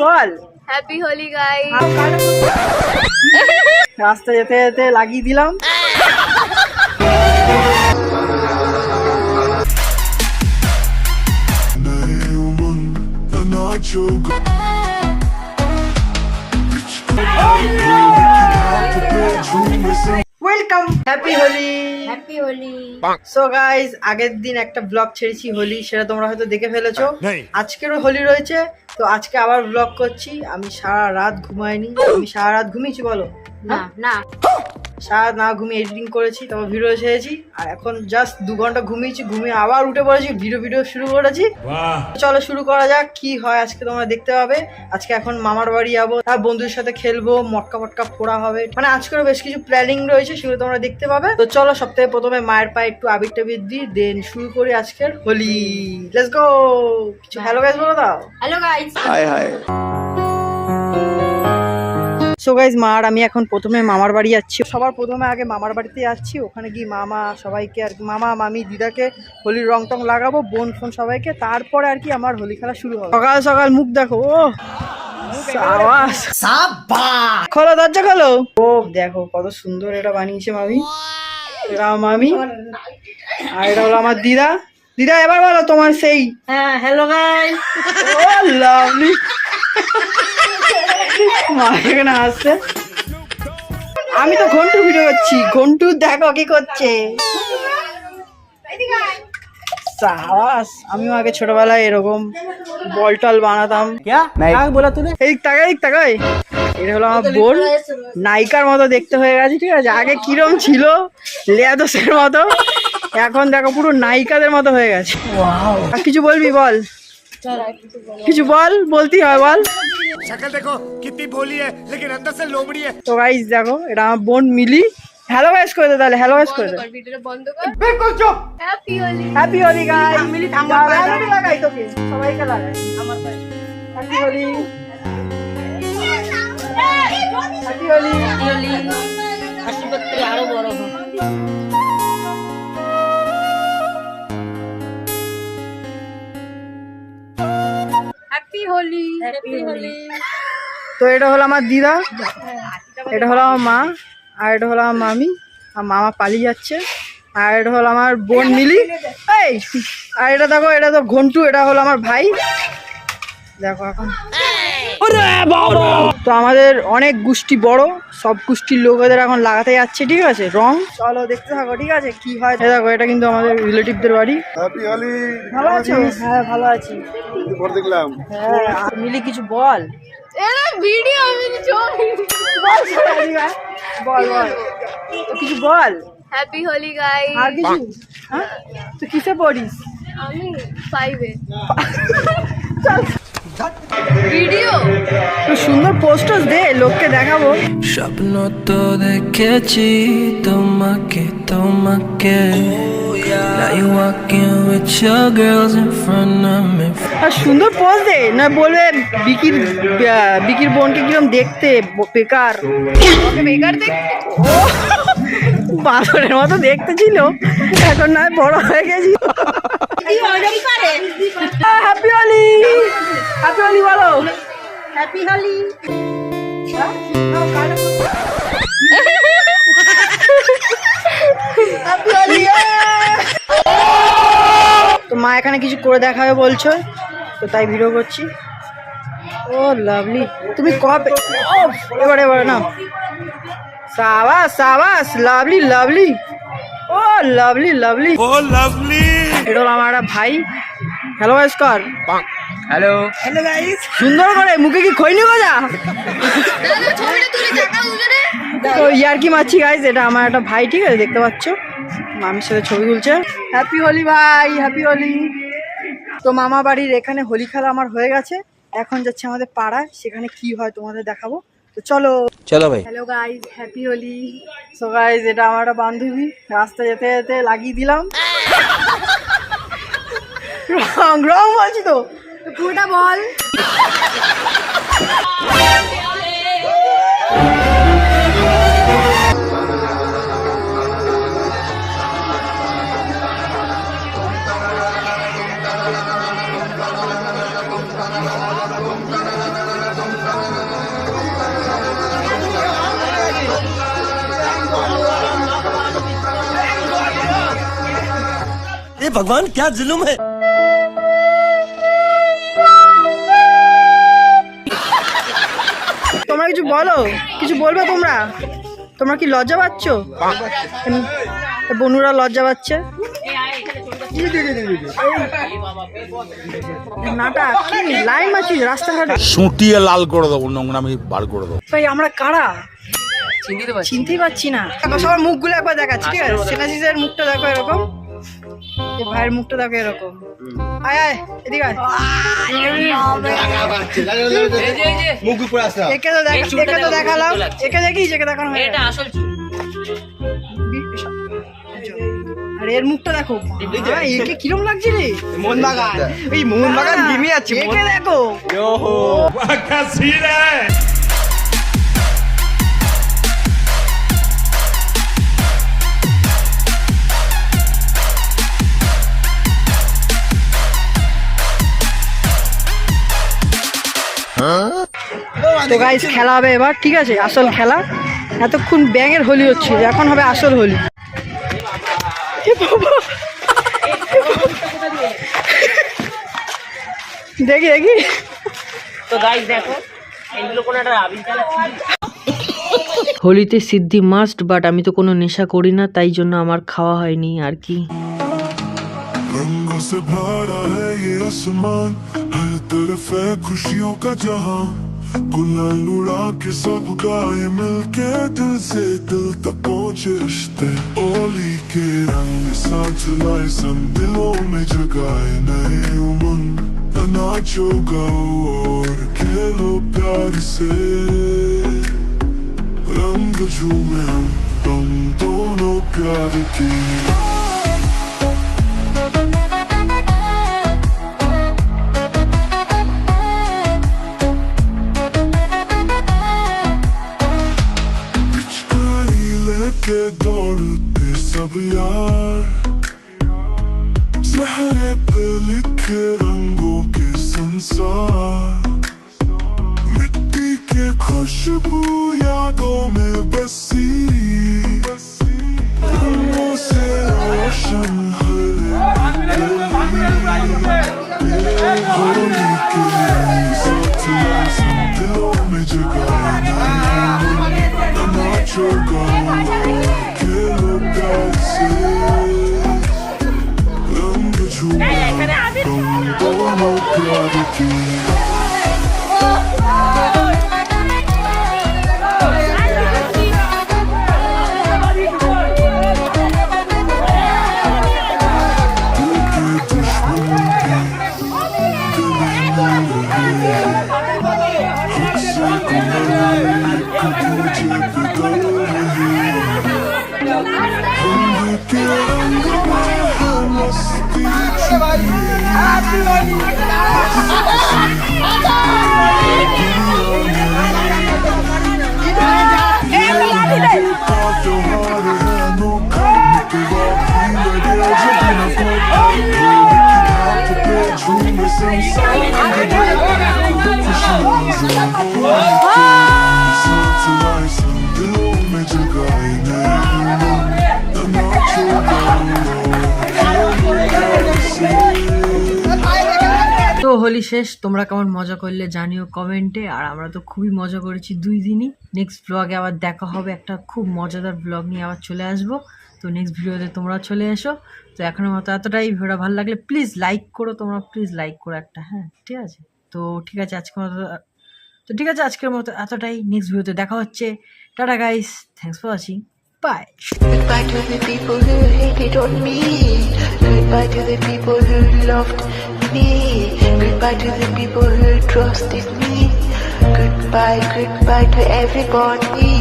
বল happy Holi guys. রাস্তা যেতে যেতে লাগিয়ে দিলাম। Welcome, happy Holi. Happy Holi. So guys, আগের দিন একটা ব্লগ ছেড়েছি হোলি, সেটা তোমরা হয়তো দেখে ফেলেছো। আজকেরও হোলি রয়েছে, তো আজকে আবার ব্লগ করছি। আমি সারা রাত ঘুমাইনি। আমি সারা রাত ঘুমিয়েছি বলো? না না, সারা না ঘুমিয়ে এডিটিং করেছি, তারপর ভিডিও ছেড়েছি। আর এখন জাস্ট 2 ঘন্টা ঘুমিয়েছি, ঘুমিয়ে আবার উঠে পড়েছি, ভিডিও শুরু করেছি। চলো শুরু করা যাক। কি হয় আজকে তোমরা দেখতে পাবে। আজকে এখন মামার বাড়ি যাবো, তার বন্ধুদের সাথে খেলবো, মটকা ফটকা ফোড়া হবে। মানে আজকেরও বেশ কিছু প্ল্যানিং রয়েছে, সেগুলো তোমরা দেখতে পাবে। তো চলো সব থেকে প্রথমে মায়ের পায়ে একটু আবির টাবির দিই, দেন শুরু করি আজকের হোলি। Let's go. কিছু হ্যালো গাইস বলে দাও। Hello guys. High high. So guys, মা আর আমি এখন প্রথমে মামার বাড়ি যাচ্ছি। সবার প্রথমে আগে মামার বাড়িতে যাচ্ছি। ওখানে গিয়ে মামা সবাইকে আর মামা মামি দিদাকে হোলির রং টং লাগাবো, বোন ফোন সবাইকে। তারপরে আর কি আমার হোলি খেলা শুরু হবে। সকাল সকাল মুখ দেখো। ও খোলো, দরজা খোলো। ও দেখো কত সুন্দর এটা বানিয়েছে মামি। এটা মামি আর এটা হলো আমার দিদা। দিদা এবার বলো তোমার সেই। হ্যাঁ, হ্যালো গাইস। ও লাভলি। মা এখানে আসছে। আমি তো ঘন্টু ভিডিও করছি। ঘন্টু দেখো কি করছে। সাবাস। আমিও আগে ছোটবেলায় এরকম বল টল বানাতাম। এই তাকাই। এটা হলো আমার বোন। নায়িকার মতো দেখতে হয়ে গেছে, ঠিক আছে। আগে কিরম ছিল, লেয়াদোসের মতো। এখন দেখো পুরো নায়িকাদের মতো হয়ে গেছে। আর কিছু বলবি বল, কিছু বল, বলতেই হয় বল। शक्ल देखो कितनी भोली है लेकिन अंदर से लोमड़ी है। তো গাইস দেখো, এটা আমার বোন মিলি। হ্যালো গাইস করে দে তাহলে, হ্যালো গাইস করে দে। ভিডিওটা বন্ধ কর। বিলকুল চুপ। Happy Holi. Happy Holi guys. Mili থামার পায়ে লাগাই তোকে, সবাইকে লাগাই। আমার পায়ে। হ্যাপি হোলি। হ্যাপি হোলি। হোলি আশীর্বাদ করে আরো বড় হোক। হ্যাপি হোলি। হ্যাপি হোলি। তো এটা হলো আমার দিদা, এটা হলো আমার মা, আর এটা হলো আমার মামি। আর মামা পালিয়ে যাচ্ছে। আর এটা হলো আমার বোন মিলি। এই আর এটা দেখো, এটা তো ঘন্টু, এটা হলো আমার ভাই। দেখো এখন তো আমাদের অনেক গোষ্ঠী বড়, সব গোষ্ঠীর লোকেদের এখন লাগাতে যাচ্ছে, ঠিক আছে রং। চলো দেখতে থাকো, ঠিক আছে কি হয়। দেখো এটা কিন্তু আমাদের রিলেটিভদের বাড়ি। হ্যাপি হোলি। ভালো আছো? হ্যাঁ ভালো আছি। পরে দেখলাম। হ্যাঁ মিলি কিছু বল। এরা ভিডিও আমি ছবি বল বল তো কিছু বল। Happy Holi guys. আর কিছু? হ্যাঁ তো কিসে পড়িস? আমি 5 এ। ভিডিও তো সুন্দর পোস্টার দে, লোককে দেখাবো। স্বপ্ন তো দেখেছি তোমাকে তোমাকে Now you walking with your girls in front of me. আর সুন্দর পোজ দে, না বলবে বিকির বোনকে কিরম দেখতে বেকার। বেকার দেখতে। বাসরের মতো দেখতে ছিল, এখন নয় বড় হয়ে গেছি। হ্যাপি হোলি। হ্যাপি হোলি বলো। হ্যাপি হোলি। হ্যাপি হোলি। তো মা এখানে কিছু করে দেখাবে বলছো, তো তাই ভিডিও করছি। ও লাভলি, তুমি কবে এবারে না। সাবাস সাবাস, লাভলি লাভলি। ও লাভলি লাভলি। ও লাভলি। এটা হলো আমার একটা ভাই। হ্যালো গাইস কর। হ্যালো। Hello guys. সুন্দর করে মুখে কি খৈনি গজা। ছবিটা তুলে দেখা উজরে। তো ইয়ার কি মারছি গাইস, এটা আমার একটা ভাই, ঠিক আছে দেখতে পাচ্ছ, মামির সাথে ছবি তুলছে। হ্যাপি হোলি ভাই, হ্যাপি হোলি। তো মামা বাড়ির এখানে হোলি খেলা আমার হয়ে গেছে। এখন যাচ্ছে আমাদের পাড়ায়, সেখানে কি হয় তোমাদের দেখাবো। তো চলো চলো ভাই। Hello guys, happy Holi. So guys, এটা আমার একটা বান্ধবী। রাস্তা যেতে যেতে লাগিয়ে দিলাম। রং রং বলছি তো, পুরোটা বল। हे भगवान क्या जुल्म है। তোমরা কিছু বলো, কিছু বলবে তোমরা? তোমরা কি লজ্জা পাচ্ছ? বনুরা লজ্জা পাচ্ছে। নাটা কি লাইন মাছিস রাস্তাঘাটে? সুটিয়ে লাল করে দেবো, নোংরামি বার করে দেবো। ভাই আমরা কারা চিনতেই পারছি না। সবার মুখগুলো একবার দেখাচ্ছি, ঠিক আছে? সেনাসিসের মুখটা দেখো এরকম, ভাইয়ের মুখটা দেখো এরকম। আয় আয় এদিকে আয়। একে তো দেখালাম, একে দেখিস, একে দেখানো হয়। আর এর মুখটা দেখো, একে কিরম লাগছে রে? মোহনবাগান, এই মোহনবাগান ঘিমিয়ে যাচ্ছে। একে দেখো, তো গাইস খেলা হবে এবার, ঠিক আছে? আসল খেলা। এতক্ষণ ব্যাঙের হোলি হচ্ছে, এখন হবে আসল হোলি। দেখি দেখি তো গাইস দেখো এগুলো কোন একটা আবির খেলা। হোলিতে সিদ্ধি মাস্ট, বাট আমি তো কোনো নেশা করি না, তাই জন্য আমার খাওয়া হয়নি আর কি। रंगों से भरा है ये आसमान, हर तरफ है खुशियों का जहां, गुलाल उड़ा के सब गाए मिलके, दिल से दिल तक पहुंचे रिश्ते। होली के रंग साथ लाए सन, दिलों में जगाए नए उमंग। नाचो गाओ और खेलो प्यार से, रंग झूमे हम दोनों प्यार की। के दौड़ते सब यार, चेहरे पे लिखे रंगों के संसार, मिट्टी के खुशबू यादों में बसी, रंगों से रोशन हर होली के साथ दिलों में जगाए नाचो गाओ खेलो प्यार से, रंग झूमे हम दोनों प्यार की। তো হোলি শেষ, তোমরা কেমন মজা করলে জানিও কমেন্টে। আর আমরা তো খুবই মজা করেছি 2 দিনই। নেক্সট ব্লগে আবার দেখা হবে, একটা খুব মজাদার ব্লগ নিয়ে আবার চলে আসবো। তো নেক্সট ভিডিওতে তোমরা চলে এসো। তো এখনের মতো এতটাই। ভিডিওটা ভালো লাগলে প্লিজ লাইক করো, তোমরা প্লিজ লাইক করো একটা, হ্যাঁ ঠিক আছে? তো ঠিক আছে আজকের মতো এতটাই। নেক্সট ভিডিওতে দেখা হচ্ছে। টাটা guys, thanks for watching, bye. Goodbye to the people who hated on me. Goodbye to the people who loved me. Goodbye to the people who trusted me. Goodbye to everybody.